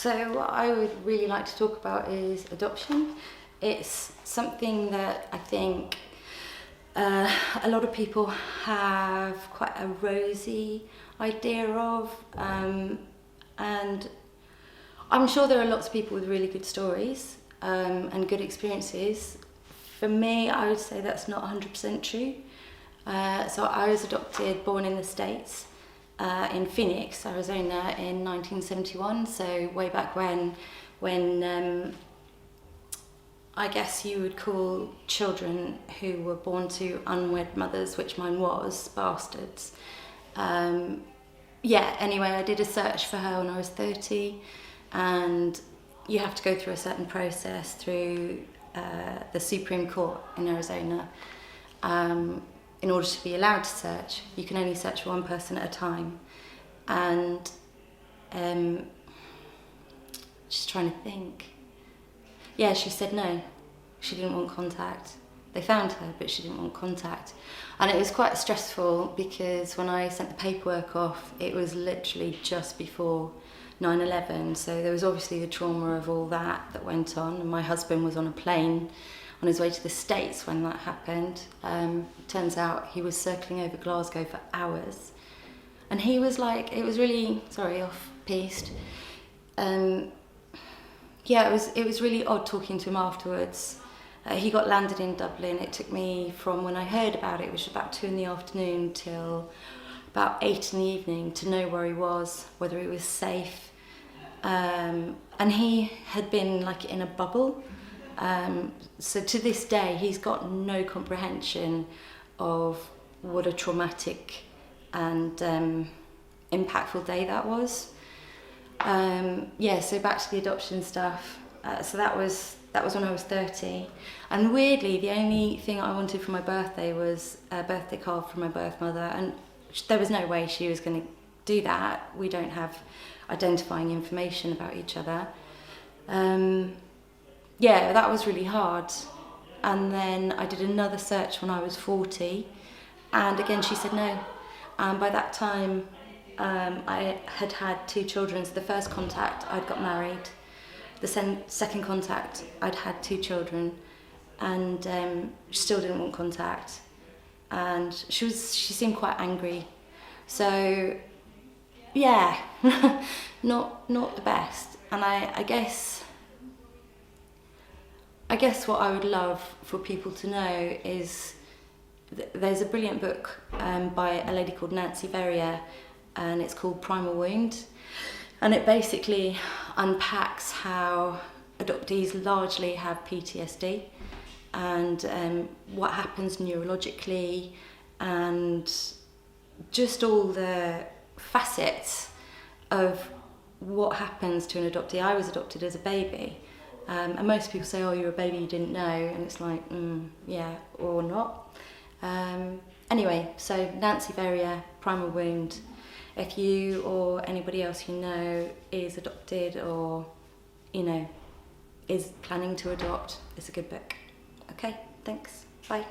So what I would really like to talk about is adoption. It's something that I think a lot of people have quite a rosy idea of, and I'm sure there are lots of people with really good stories and good experiences. For me, I would say that's not 100% true. So I was adopted, born in the States, in Phoenix, Arizona in 1971, so way back when I guess you would call children who were born to unwed mothers, which mine was, bastards. Anyway, I did a search for her when I was 30, and you have to go through a certain process through the Supreme Court in Arizona. In order to be allowed to search, you can only search for one person at a time. And just trying to think. Yeah, she said no. She didn't want contact. They found her, but she didn't want contact. And it was quite stressful because when I sent the paperwork off, it was literally just before 9/11. So there was obviously the trauma of all that went on. And my husband was on a plane on his way to the States when that happened. Turns out he was circling over Glasgow for hours. And he was like, it was really, off-piste. It was really odd talking to him afterwards. He got landed in Dublin. It took me from when I heard about it, which was about 2 PM, till about 8 PM to know where he was, whether he was safe. And he had been like in a bubble. So to this day, he's got no comprehension of what a traumatic and impactful day that was. So back to the adoption stuff. So that was when I was 30. And weirdly, the only thing I wanted for my birthday was a birthday card from my birth mother. And there was no way she was going to do that. We don't have identifying information about each other. That was really hard. And then I did another search when I was 40. And again, she said no. And by that time, I had had 2 children. So the first contact, I'd got married. The second contact, I'd had 2 children, and she still didn't want contact. And she seemed quite angry. So, yeah, not the best. And I guess what I would love for people to know is there's a brilliant book by a lady called Nancy Verrier, and it's called Primal Wound. And it basically unpacks how adoptees largely have PTSD and what happens neurologically and just all the facets of what happens to an adoptee. I was adopted as a baby. And most people say, oh, you're a baby, you didn't know. And it's like, yeah, or not. Anyway, so Nancy Verrier, Primal Wound. If you or anybody else you know is adopted or, is planning to adopt, it's a good book. Okay, thanks. Bye.